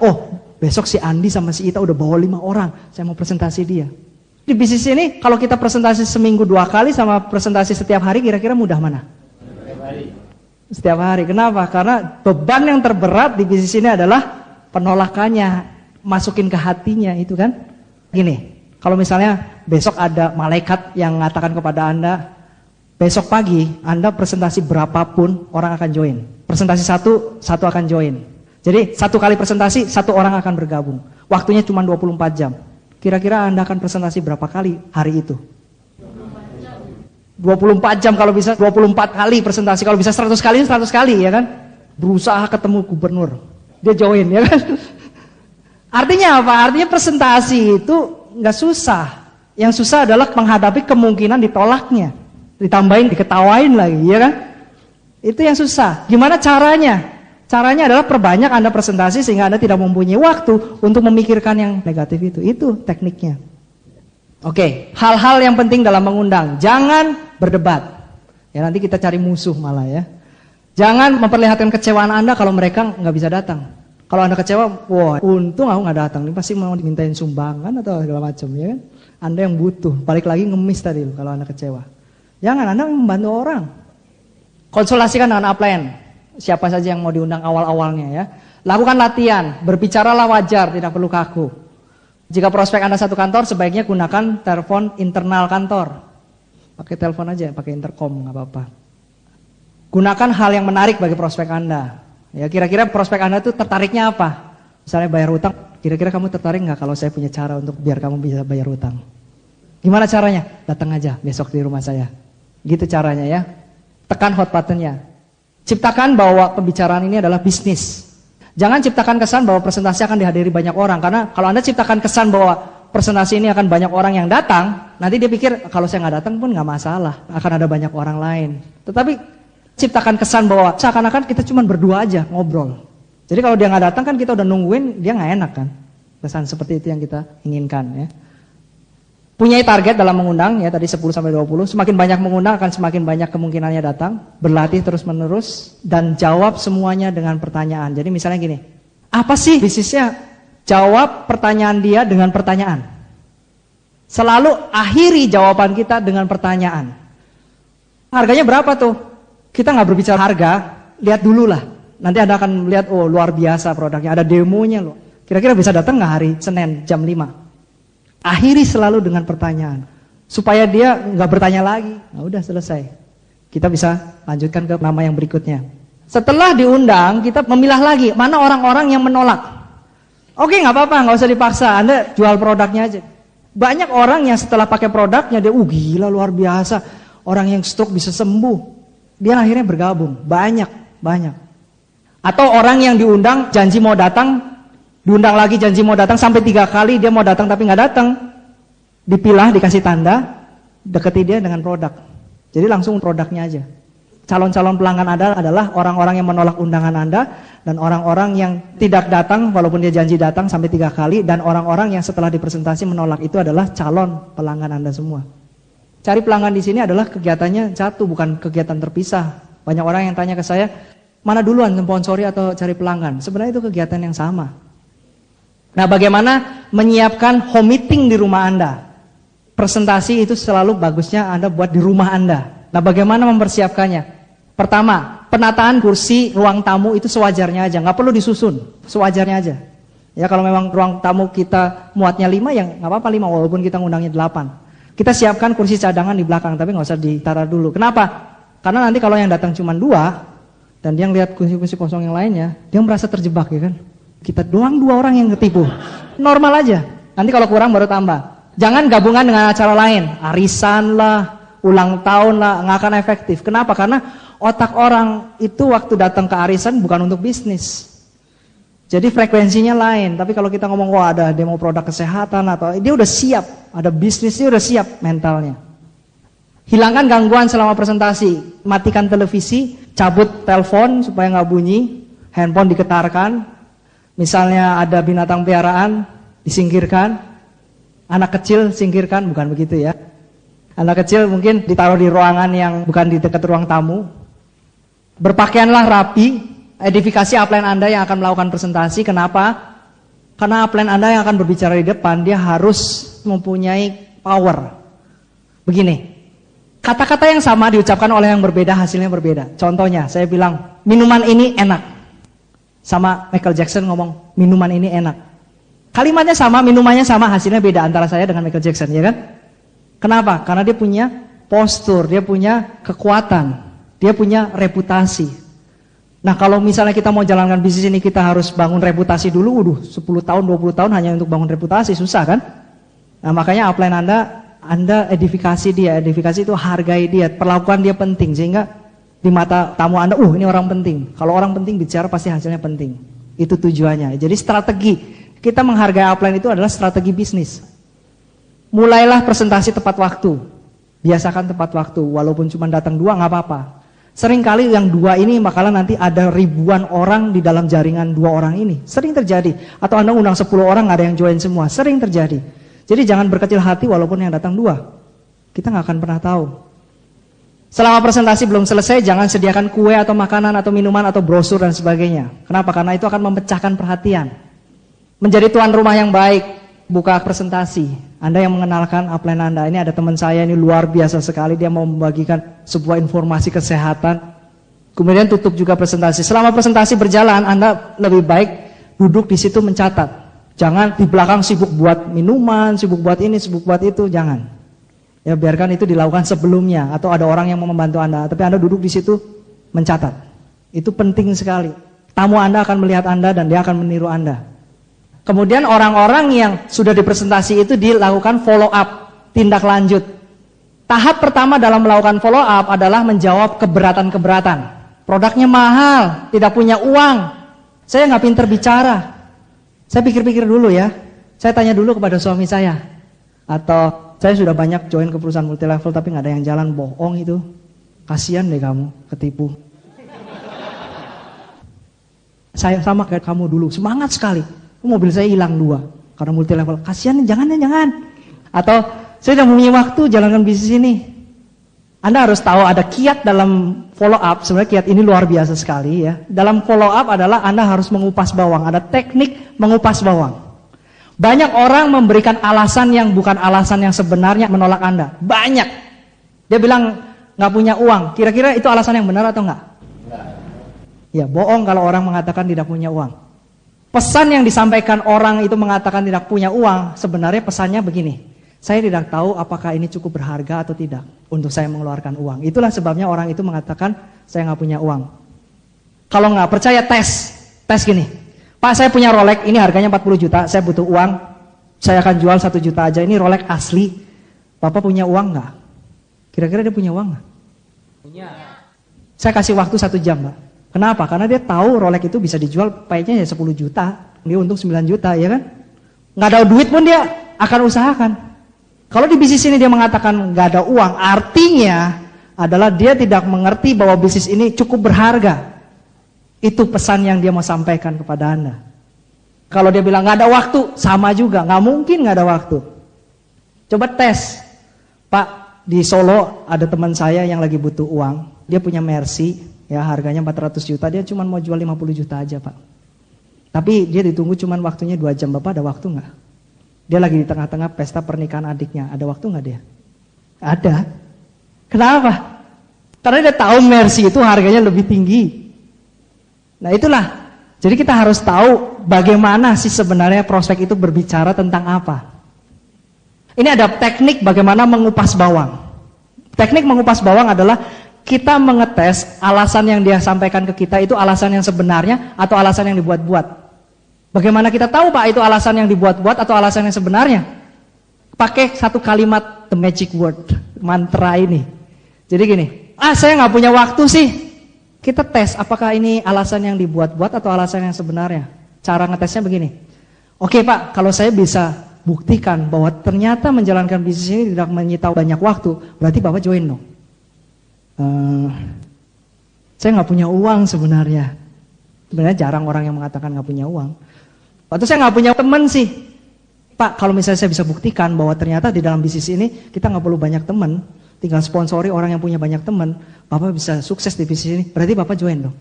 Speaker 1: besok si Andi sama si Ita udah bawa 5 orang, saya mau presentasi dia. Di bisnis ini, kalau kita presentasi seminggu 2 kali sama presentasi setiap hari, kira-kira mudah mana? Setiap hari. Kenapa? Karena beban yang terberat di bisnis ini adalah penolakannya. Masukin ke hatinya itu kan. Gini, kalau misalnya besok ada malaikat yang mengatakan kepada Anda, besok pagi Anda presentasi berapapun orang akan join. Presentasi satu akan join. Jadi 1 kali presentasi 1 orang akan bergabung. Waktunya cuma 24 jam. Kira-kira Anda akan presentasi berapa kali hari itu? 24 jam, kalau bisa 24 kali presentasi, kalau bisa 100 kali ya kan. Berusaha ketemu gubernur, dia join ya kan. Artinya apa? Artinya presentasi itu nggak susah. Yang susah adalah menghadapi kemungkinan ditolaknya, ditambahin, diketawain lagi, ya kan? Itu yang susah. Gimana caranya? Caranya adalah perbanyak Anda presentasi sehingga Anda tidak mempunyai waktu untuk memikirkan yang negatif itu. Itu tekniknya. Oke, hal-hal yang penting dalam mengundang. Jangan berdebat. Ya nanti kita cari musuh malah ya. Jangan memperlihatkan kecewaan Anda kalau mereka nggak bisa datang. Kalau Anda kecewa, wah untung aku nggak datang, ini pasti mau dimintain sumbangan atau segala macam, ya kan? Anda yang butuh, balik lagi ngemis tadi kalau Anda kecewa. Jangan, Anda membantu orang. Konsultasikan dengan upline, siapa saja yang mau diundang awal-awalnya ya. Lakukan latihan, berbicaralah wajar, tidak perlu kaku. Jika prospek Anda satu kantor, sebaiknya gunakan telepon internal kantor. Pakai telepon aja, pakai intercom, nggak apa-apa. Gunakan hal yang menarik bagi prospek Anda. Ya kira-kira prospek Anda tuh tertariknya apa? Misalnya bayar utang, kira-kira kamu tertarik nggak kalau saya punya cara untuk biar kamu bisa bayar utang? Gimana caranya? Datang aja besok di rumah saya. Gitu caranya ya. Tekan hot buttonnya. Ciptakan bahwa pembicaraan ini adalah bisnis. Jangan ciptakan kesan bahwa presentasi akan dihadiri banyak orang. Karena kalau Anda ciptakan kesan bahwa presentasi ini akan banyak orang yang datang, nanti dia pikir kalau saya nggak datang pun nggak masalah, akan ada banyak orang lain. Tetapi ciptakan kesan bahwa seakan-akan kita cuma berdua aja ngobrol. Jadi kalau dia nggak datang kan kita udah nungguin, dia nggak enak kan. Kesan seperti itu yang kita inginkan ya. Punyai target dalam mengundang ya, tadi 10-20. Semakin banyak mengundang akan semakin banyak kemungkinannya datang. Berlatih terus-menerus dan jawab semuanya dengan pertanyaan. Jadi misalnya gini, apa sih bisnisnya? Jawab pertanyaan dia dengan pertanyaan. Selalu akhiri jawaban kita dengan pertanyaan. Harganya berapa tuh? Kita nggak berbicara harga, lihat dulu lah. Nanti Anda akan melihat, oh luar biasa produknya, ada demonya loh. Kira-kira bisa datang nggak hari Senin jam 5? Akhiri selalu dengan pertanyaan. Supaya dia nggak bertanya lagi. Nah udah selesai. Kita bisa lanjutkan ke nama yang berikutnya. Setelah diundang, kita memilah lagi, mana orang-orang yang menolak. Oke nggak apa-apa, nggak usah dipaksa, Anda jual produknya aja. Banyak orang yang setelah pakai produknya, dia gila luar biasa. Orang yang stroke bisa sembuh. Dia akhirnya bergabung, banyak. Atau orang yang diundang janji mau datang, diundang lagi janji mau datang sampai 3 kali dia mau datang tapi nggak datang, dipilah dikasih tanda, deketi dia dengan produk. Jadi langsung produknya aja. Calon-calon pelanggan Anda adalah orang-orang yang menolak undangan Anda dan orang-orang yang tidak datang walaupun dia janji datang sampai 3 kali dan orang-orang yang setelah dipresentasi menolak itu adalah calon pelanggan Anda semua. Cari pelanggan di sini adalah kegiatannya satu, bukan kegiatan terpisah. Banyak orang yang tanya ke saya, mana duluan sponsori atau cari pelanggan? Sebenarnya itu kegiatan yang sama. Nah, bagaimana menyiapkan home meeting di rumah Anda? Presentasi itu selalu bagusnya Anda buat di rumah Anda. Nah, bagaimana mempersiapkannya? Pertama, penataan kursi ruang tamu itu sewajarnya aja, nggak perlu disusun, sewajarnya aja. Ya kalau memang ruang tamu kita muatnya 5, ya nggak apa-apa 5 walaupun kita ngundangnya 8. Kita siapkan kursi cadangan di belakang, tapi nggak usah ditaruh dulu. Kenapa? Karena nanti kalau yang datang cuma 2, dan dia ngeliat kursi-kursi kosong yang lainnya, dia merasa terjebak ya kan. Kita doang 2 orang yang ketipu. Normal aja. Nanti kalau kurang baru tambah. Jangan gabungan dengan acara lain, arisan lah, ulang tahun lah, nggak akan efektif. Kenapa? Karena otak orang itu waktu datang ke arisan bukan untuk bisnis. Jadi frekuensinya lain. Tapi kalau kita ngomong, wah ada demo produk kesehatan atau dia udah siap, ada bisnisnya udah siap mentalnya. Hilangkan gangguan selama presentasi, matikan televisi, cabut telepon supaya nggak bunyi, handphone diketarkan. Misalnya ada binatang piaraan, disingkirkan. Anak kecil singkirkan, bukan begitu ya. Anak kecil mungkin ditaruh di ruangan yang bukan di dekat ruang tamu. Berpakaianlah rapi, edifikasi upline Anda yang akan melakukan presentasi. Kenapa? Karena upline Anda yang akan berbicara di depan, dia harus mempunyai power. Begini, kata-kata yang sama diucapkan oleh yang berbeda, hasilnya berbeda. Contohnya, saya bilang, minuman ini enak. Sama Michael Jackson ngomong, minuman ini enak. Kalimatnya sama, minumannya sama, hasilnya beda antara saya dengan Michael Jackson, ya kan? Kenapa? Karena dia punya postur, dia punya kekuatan, dia punya reputasi. Nah kalau misalnya kita mau jalankan bisnis ini, kita harus bangun reputasi dulu, 10 tahun, 20 tahun hanya untuk bangun reputasi, susah kan? Nah makanya upline Anda edifikasi dia, edifikasi itu hargai dia, perlakuan dia penting, sehingga di mata tamu Anda, ini orang penting. Kalau orang penting bicara pasti hasilnya penting. Itu tujuannya. Jadi strategi, kita menghargai upline itu adalah strategi bisnis. Mulailah presentasi tepat waktu, biasakan tepat waktu, walaupun cuma datang 2 nggak apa-apa. Seringkali yang 2 ini bakalan nanti ada ribuan orang di dalam jaringan 2 orang ini. Sering terjadi. Atau Anda undang 10 orang nggak ada yang join semua. Sering terjadi. Jadi jangan berkecil hati walaupun yang datang 2. Kita nggak akan pernah tahu. Selama presentasi belum selesai, jangan sediakan kue atau makanan atau minuman atau brosur dan sebagainya. Kenapa? Karena itu akan memecahkan perhatian. Menjadi tuan rumah yang baik. Buka presentasi. Anda yang mengenalkan upline Anda. Ini ada teman saya, ini luar biasa sekali. Dia mau membagikan sebuah informasi kesehatan. Kemudian tutup juga presentasi. Selama presentasi berjalan, Anda lebih baik duduk di situ mencatat. Jangan di belakang sibuk buat minuman, sibuk buat ini, sibuk buat itu. Jangan. Ya biarkan itu dilakukan sebelumnya. Atau ada orang yang mau membantu Anda. Tapi Anda duduk di situ mencatat. Itu penting sekali. Tamu Anda akan melihat Anda dan dia akan meniru Anda. Kemudian orang-orang yang sudah dipresentasi itu dilakukan follow up, tindak lanjut. Tahap pertama dalam melakukan follow up adalah menjawab keberatan-keberatan. Produknya mahal, tidak punya uang. Saya nggak pinter bicara. Saya pikir-pikir dulu ya. Saya tanya dulu kepada suami saya. Atau saya sudah banyak join ke perusahaan multilevel tapi nggak ada yang jalan, bohong itu. Kasihan deh kamu, ketipu. Saya sama kayak kamu dulu, semangat sekali. Mobil saya hilang 2 karena multi level. Kasihan, jangan. Atau saya udah punya waktu jalankan bisnis ini. Anda harus tahu ada kiat dalam follow up. Sebenarnya kiat ini luar biasa sekali ya. Dalam follow up adalah Anda harus mengupas bawang. Ada teknik mengupas bawang. Banyak orang memberikan alasan yang bukan alasan yang sebenarnya menolak Anda. Banyak. Dia bilang nggak punya uang. Kira-kira itu alasan yang benar atau enggak? Ya bohong kalau orang mengatakan tidak punya uang. Pesan yang disampaikan orang itu mengatakan tidak punya uang, sebenarnya pesannya begini. Saya tidak tahu apakah ini cukup berharga atau tidak untuk saya mengeluarkan uang. Itulah sebabnya orang itu mengatakan saya nggak punya uang. Kalau nggak percaya tes gini. Pak, saya punya Rolex, ini harganya 40 juta, saya butuh uang. Saya akan jual 1 juta aja, ini Rolex asli. Bapak punya uang nggak? Kira-kira dia punya uang nggak? Punya. Saya kasih waktu 1 jam, Pak. Kenapa? Karena dia tahu Rolex itu bisa dijual payetnya ya 10 juta. Dia untung 9 juta, ya kan? Nggak ada duit pun dia akan usahakan. Kalau di bisnis ini dia mengatakan nggak ada uang, artinya adalah dia tidak mengerti bahwa bisnis ini cukup berharga. Itu pesan yang dia mau sampaikan kepada Anda. Kalau dia bilang nggak ada waktu, sama juga. Nggak mungkin nggak ada waktu. Coba tes. Pak, di Solo ada teman saya yang lagi butuh uang. Dia punya Mercy. Ya harganya 400 juta, dia cuma mau jual 50 juta aja Pak. Tapi dia ditunggu cuma waktunya 2 jam, Bapak ada waktu nggak? Dia lagi di tengah-tengah pesta pernikahan adiknya, ada waktu nggak dia? Ada. Kenapa? Karena dia tahu Mercy itu harganya lebih tinggi. Nah itulah. Jadi kita harus tahu bagaimana sih sebenarnya prospek itu berbicara tentang apa. Ini ada teknik bagaimana mengupas bawang. Teknik mengupas bawang adalah kita mengetes alasan yang dia sampaikan ke kita itu alasan yang sebenarnya atau alasan yang dibuat-buat. Bagaimana kita tahu Pak itu alasan yang dibuat-buat atau alasan yang sebenarnya? Pakai satu kalimat, the magic word, mantra ini. Jadi gini, saya nggak punya waktu sih. Kita tes apakah ini alasan yang dibuat-buat atau alasan yang sebenarnya. Cara ngetesnya begini. Oke Pak, kalau saya bisa buktikan bahwa ternyata menjalankan bisnis ini tidak menyita banyak waktu, berarti Bapak join dong. Saya nggak punya uang sebenarnya. Sebenarnya jarang orang yang mengatakan nggak punya uang. Atau saya nggak punya teman sih. Pak, kalau misalnya saya bisa buktikan bahwa ternyata di dalam bisnis ini kita nggak perlu banyak teman, tinggal sponsori orang yang punya banyak teman, Bapak bisa sukses di bisnis ini, berarti Bapak join dong.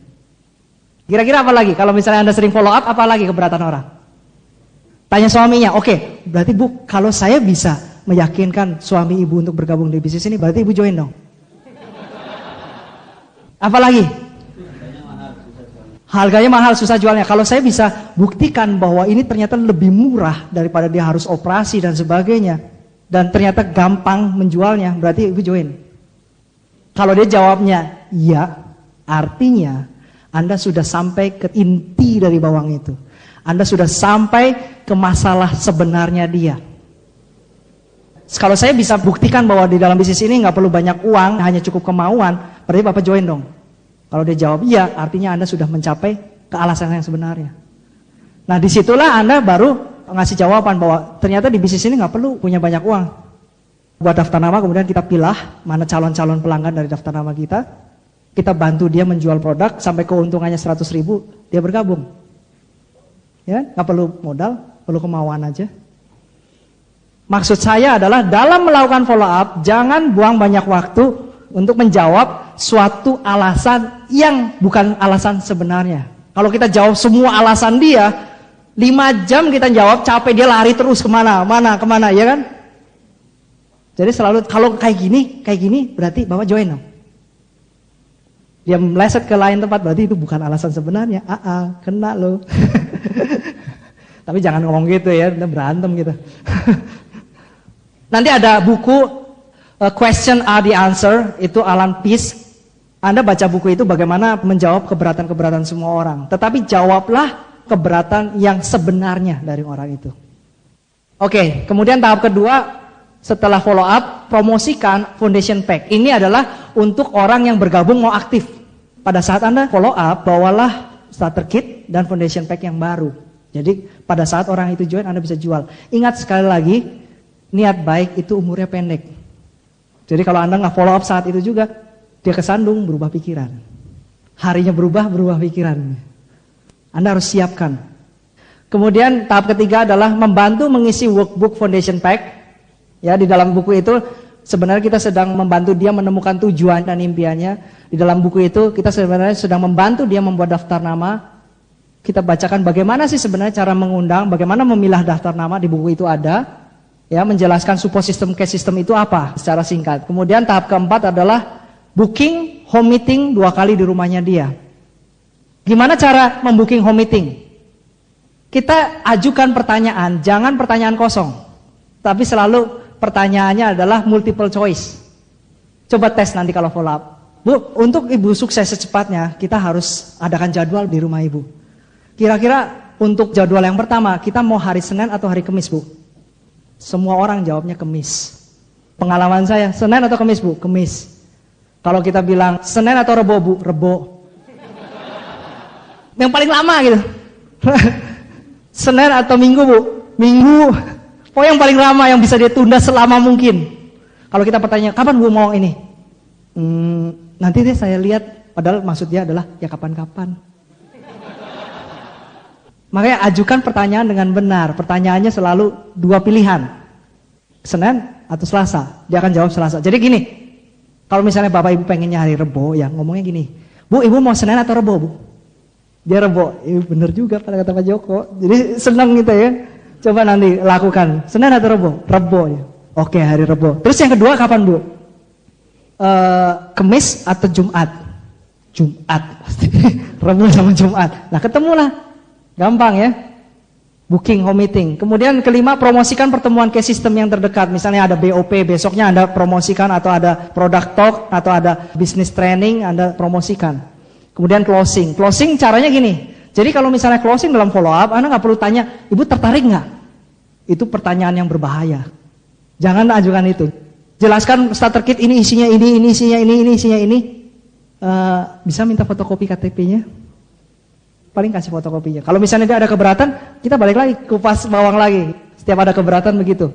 Speaker 1: Kira-kira apa lagi? Kalau misalnya Anda sering follow up, apa lagi keberatan orang? Tanya suaminya, oke, berarti Bu, kalau saya bisa meyakinkan suami Ibu untuk bergabung di bisnis ini, berarti Ibu join dong. Apa lagi? Harganya mahal, susah jualnya. Kalau saya bisa buktikan bahwa ini ternyata lebih murah daripada dia harus operasi dan sebagainya, dan ternyata gampang menjualnya, berarti Ibu join. Kalau dia jawabnya iya, artinya Anda sudah sampai ke inti dari bawang itu. Anda sudah sampai ke masalah sebenarnya dia. Kalau saya bisa buktikan bahwa di dalam bisnis ini nggak perlu banyak uang, hanya cukup kemauan, berarti Bapak join dong. Kalau dia jawab iya, artinya Anda sudah mencapai ke alasan yang sebenarnya. Nah disitulah Anda baru ngasih jawaban bahwa ternyata di bisnis ini nggak perlu punya banyak uang. Buat daftar nama, kemudian kita pilih mana calon-calon pelanggan dari daftar nama kita. Kita bantu dia menjual produk sampai keuntungannya 100.000, dia bergabung. Ya, nggak perlu modal, perlu kemauan aja. Maksud saya adalah dalam melakukan follow up, jangan buang banyak waktu untuk menjawab suatu alasan yang bukan alasan sebenarnya. Kalau kita jawab semua alasan dia, 5 jam kita jawab, capek, dia lari terus kemana, ya kan? Jadi selalu kalau kayak gini berarti Bapak join dong. Dia meleset ke lain tempat, berarti itu bukan alasan sebenarnya. Kena loh. Tapi jangan ngomong gitu ya, kita berantem gitu. Nanti ada buku Question Are the Answer, itu Alan Peace. Anda baca buku itu bagaimana menjawab keberatan-keberatan semua orang. Tetapi jawablah keberatan yang sebenarnya dari orang itu. Oke, kemudian tahap kedua setelah follow up, promosikan foundation pack. Ini adalah untuk orang yang bergabung mau aktif. Pada saat Anda follow up, bawalah starter kit dan foundation pack yang baru. Jadi pada saat orang itu join, Anda bisa jual. Ingat sekali lagi, niat baik itu umurnya pendek. Jadi kalau Anda nggak follow up saat itu juga, dia kesandung, berubah pikiran. Harinya berubah pikiran. Anda harus siapkan. Kemudian tahap ketiga adalah membantu mengisi workbook foundation pack. Ya, di dalam buku itu sebenarnya kita sedang membantu dia menemukan tujuan dan impiannya. Di dalam buku itu kita sebenarnya sedang membantu dia membuat daftar nama. Kita bacakan bagaimana sih sebenarnya cara mengundang, bagaimana memilah daftar nama, di buku itu ada. Ya, menjelaskan support system, cash system itu apa secara singkat. Kemudian tahap keempat adalah booking home meeting 2 kali di rumahnya dia. Gimana cara membooking home meeting? Kita ajukan pertanyaan, jangan pertanyaan kosong. Tapi selalu pertanyaannya adalah multiple choice. Coba tes nanti kalau follow up. Bu, untuk Ibu sukses secepatnya, kita harus adakan jadwal di rumah Ibu. Kira-kira untuk jadwal yang pertama, kita mau hari Senin atau hari Kamis, Bu? Semua orang jawabnya Kamis. Pengalaman saya, Senin atau Kamis, Bu? Kamis. Kalau kita bilang Senin atau Rebo, Bu? Rebo. Yang paling lama gitu. Senin atau Minggu, Bu? Minggu. Oh, yang paling lama yang bisa dia tunda selama mungkin. Kalau kita bertanya, kapan Bu mau ini? Nanti deh saya lihat. Padahal maksudnya adalah ya kapan-kapan. Makanya ajukan pertanyaan dengan benar. Pertanyaannya selalu 2 pilihan. Senin atau Selasa. Dia akan jawab Selasa. Jadi gini, kalau misalnya Bapak Ibu pengennya hari Rebo, ya ngomongnya gini. Bu, Ibu mau Senin atau Rebo, Bu? Dia Rebo. Bener juga pada kata Pak Joko. Jadi senang gitu ya. Coba nanti lakukan. Senin atau Rebo? Rebo ya. Oke, hari Rebo. Terus yang kedua kapan, Bu? Kemis atau Jumat? Jumat pasti. Rabu sama Jumat. Nah ketemulah. Gampang ya. Booking home meeting. Kemudian kelima, promosikan pertemuan case system yang terdekat. Misalnya ada BOP, besoknya Anda promosikan, atau ada product talk, atau ada business training, Anda promosikan. Kemudian closing. Closing caranya gini. Jadi kalau misalnya closing dalam follow up, Anda nggak perlu tanya, Ibu tertarik nggak? Itu pertanyaan yang berbahaya. Jangan ajukan itu. Jelaskan starter kit ini isinya ini isinya ini isinya ini. Bisa minta fotokopi KTP-nya? Paling kasih fotokopinya. Kalau misalnya dia ada keberatan, kita balik lagi kupas bawang lagi. Setiap ada keberatan begitu.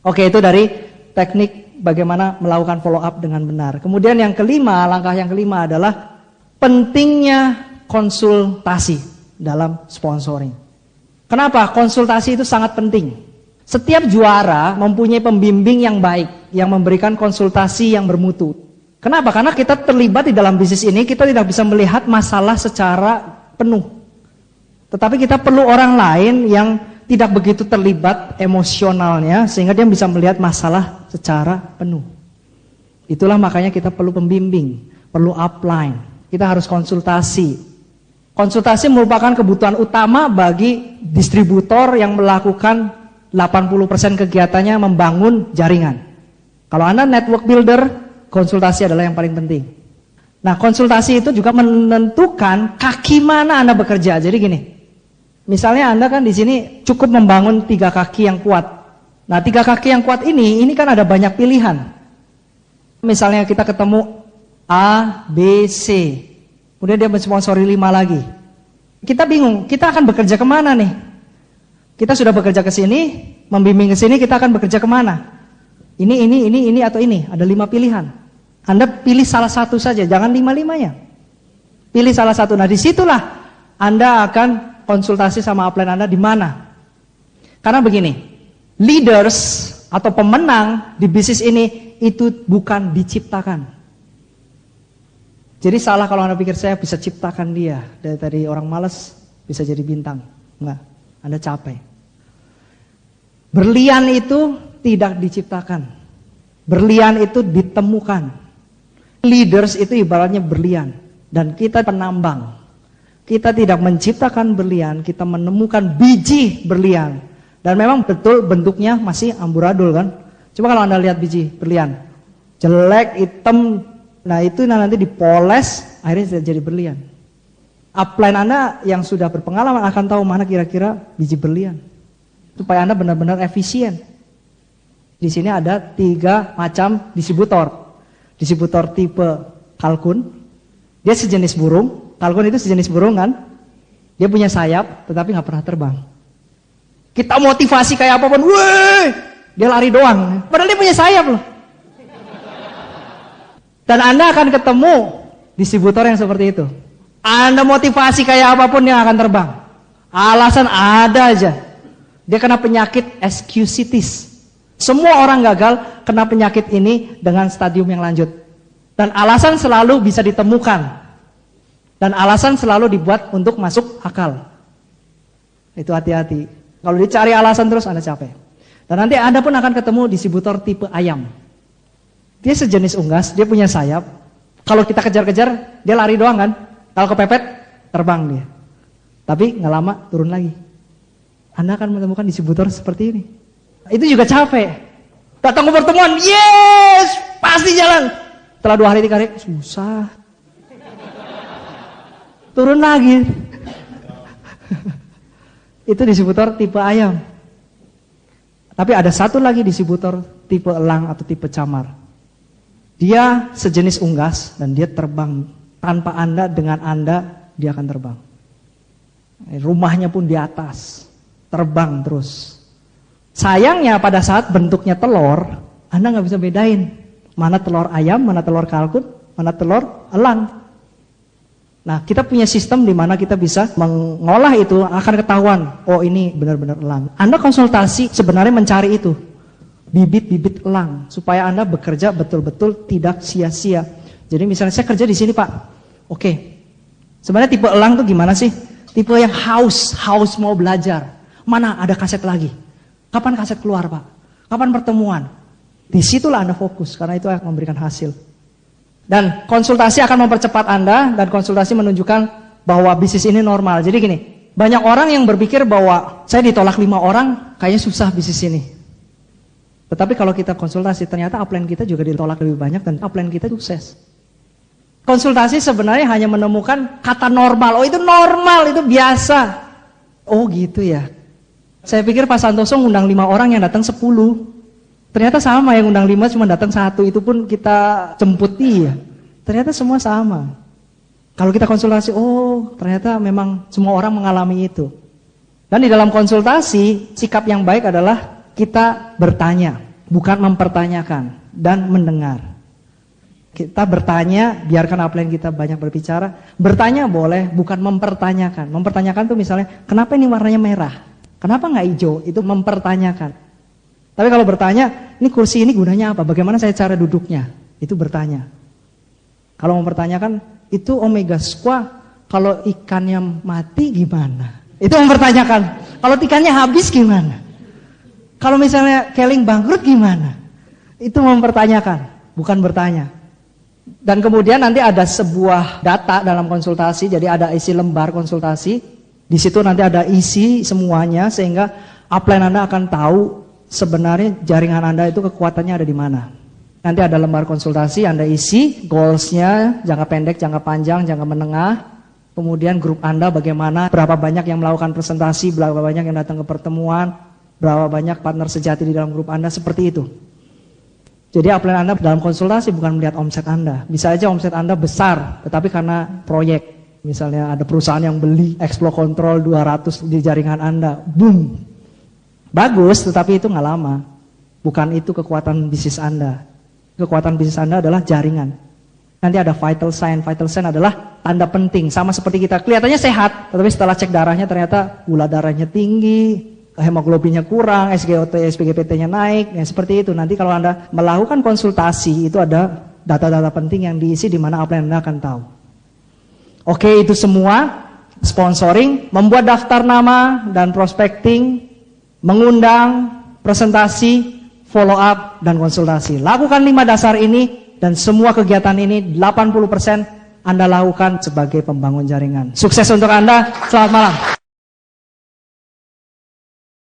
Speaker 1: Oke, itu dari teknik bagaimana melakukan follow up dengan benar. Kemudian yang kelima, langkah yang kelima adalah pentingnya konsultasi dalam sponsoring. Kenapa? Konsultasi itu sangat penting. Setiap juara mempunyai pembimbing yang baik, yang memberikan konsultasi yang bermutu. Kenapa? Karena kita terlibat di dalam bisnis ini, kita tidak bisa melihat masalah secara penuh. Tetapi kita perlu orang lain yang tidak begitu terlibat emosionalnya sehingga dia bisa melihat masalah secara penuh. Itulah makanya kita perlu pembimbing, perlu upline. Kita harus konsultasi. Konsultasi merupakan kebutuhan utama bagi distributor yang melakukan 80% kegiatannya membangun jaringan. Kalau Anda network builder, konsultasi adalah yang paling penting. Nah, konsultasi itu juga menentukan kaki mana Anda bekerja. Jadi gini, misalnya Anda kan di sini cukup membangun 3 kaki yang kuat. Nah, 3 kaki yang kuat ini kan ada banyak pilihan. Misalnya kita ketemu A, B, C. Kemudian dia mensponsori 5 lagi. Kita bingung, kita akan bekerja kemana nih? Kita sudah bekerja ke sini, membimbing ke sini, kita akan bekerja kemana? Ini atau ini. Ada 5 pilihan. Anda pilih salah satu saja, jangan 5-5-nya. Pilih salah satu. Nah, disitulah Anda akan konsultasi sama upline Anda di mana. Karena begini, leaders atau pemenang di bisnis ini itu bukan diciptakan. Jadi salah kalau Anda pikir saya bisa ciptakan dia. Dari tadi orang malas bisa jadi bintang. Enggak, Anda capek. Berlian itu tidak diciptakan. Berlian itu ditemukan. Leaders itu ibaratnya berlian. Dan kita penambang. Kita tidak menciptakan berlian, kita menemukan biji berlian. Dan memang betul bentuknya masih amburadul kan. Coba kalau Anda lihat biji berlian. Jelek, hitam. Nah itu nanti dipoles, akhirnya jadi berlian. Upline Anda yang sudah berpengalaman akan tahu mana kira-kira biji berlian. Supaya Anda benar-benar efisien. Di sini ada 3 macam distributor. Distributor tipe kalkun, dia sejenis burung. Kalkun itu sejenis burung kan? Dia punya sayap, tetapi nggak pernah terbang. Kita motivasi kayak apapun, weh, dia lari doang. Padahal dia punya sayap loh. Dan Anda akan ketemu distributor yang seperti itu. Anda motivasi kayak apapun dia akan terbang. Alasan ada aja. Dia kena penyakit excusitis. Semua orang gagal kena penyakit ini dengan stadium yang lanjut. Dan alasan selalu bisa ditemukan. Dan alasan selalu dibuat untuk masuk akal. Itu hati-hati. Kalau dicari alasan terus Anda capek. Dan nanti Anda pun akan ketemu distributor tipe ayam. Dia sejenis unggas, dia punya sayap. Kalau kita kejar-kejar, dia lari doang kan. Kalau kepepet, terbang dia. Tapi nggak lama turun lagi. Anda akan menemukan distributor seperti ini. Itu juga capek. Datang ke pertemuan, yes, pasti jalan. Setelah 2 hari 3 hari, susah. Turun lagi. Itu distributor tipe ayam. Tapi ada satu lagi distributor tipe elang atau tipe camar. Dia sejenis unggas dan dia terbang. Tanpa Anda, dengan Anda, dia akan terbang. Rumahnya pun di atas. Terbang terus. Sayangnya pada saat bentuknya telur, Anda nggak bisa bedain mana telur ayam, mana telur kalkun, mana telur elang. Nah, kita punya sistem di mana kita bisa mengolah itu, akan ketahuan, oh ini benar-benar elang. Anda konsultasi sebenarnya mencari itu, bibit-bibit elang, supaya Anda bekerja betul-betul tidak sia-sia. Jadi misalnya saya kerja di sini Pak, oke. Sebenarnya tipe elang tuh gimana sih? Tipe yang haus mau belajar. Mana ada kaset lagi? Kapan kaset keluar Pak? Kapan pertemuan? Disitulah Anda fokus, karena itu akan memberikan hasil. Dan konsultasi akan mempercepat Anda, dan konsultasi menunjukkan bahwa bisnis ini normal. Jadi gini, banyak orang yang berpikir bahwa saya ditolak 5 orang, kayaknya susah bisnis ini. Tetapi kalau kita konsultasi, ternyata upline kita juga ditolak lebih banyak dan upline kita sukses. Konsultasi sebenarnya hanya menemukan kata normal. Oh itu normal, itu biasa. Oh gitu ya. Saya pikir Pak Santoso ngundang 5 orang yang datang 10. Ternyata sama, yang undang 5 cuma datang 1, itu pun kita jemput dia. Ternyata semua sama. Kalau kita konsultasi, oh ternyata memang semua orang mengalami itu. Dan di dalam konsultasi, sikap yang baik adalah kita bertanya, bukan mempertanyakan, dan mendengar. Kita bertanya, biarkan upline kita banyak berbicara. Bertanya boleh, bukan mempertanyakan. Mempertanyakan tuh misalnya, kenapa ini warnanya merah? Kenapa nggak hijau? Itu mempertanyakan. Tapi kalau bertanya, ini kursi ini gunanya apa? Bagaimana saya cara duduknya? Itu bertanya. Kalau mempertanyakan, itu omega squat, kalau ikannya mati gimana? Itu mempertanyakan. Kalau ikannya habis gimana? Kalau misalnya keling bangkrut gimana? Itu mempertanyakan, bukan bertanya. Dan kemudian nanti ada sebuah data dalam konsultasi, jadi ada isi lembar konsultasi. Di situ nanti ada isi semuanya, sehingga upline Anda akan tahu sebenarnya jaringan Anda itu kekuatannya ada di mana. Nanti ada lembar konsultasi, Anda isi goals-nya, jangka pendek, jangka panjang, jangka menengah. Kemudian grup Anda bagaimana, berapa banyak yang melakukan presentasi, berapa banyak yang datang ke pertemuan, berapa banyak partner sejati di dalam grup Anda, seperti itu. Jadi upline Anda dalam konsultasi bukan melihat omset Anda. Bisa aja omset Anda besar, tetapi karena proyek. Misalnya ada perusahaan yang beli Explo Control 200 di jaringan Anda, boom. Bagus, tetapi itu nggak lama. Bukan itu kekuatan bisnis Anda. Kekuatan bisnis Anda adalah jaringan. Nanti ada vital sign. Vital sign adalah tanda penting. Sama seperti kita, kelihatannya sehat, tetapi setelah cek darahnya ternyata gula darahnya tinggi, hemoglobinnya kurang, SGOT, SPGPT-nya naik, ya seperti itu. Nanti kalau Anda melakukan konsultasi, itu ada data-data penting yang diisi di mana upline Anda akan tahu. Oke, itu semua sponsoring, membuat daftar nama dan prospecting, mengundang, presentasi, follow up, dan konsultasi. Lakukan 5 dasar ini, dan semua kegiatan ini 80% Anda lakukan sebagai pembangun jaringan. Sukses untuk Anda, selamat malam.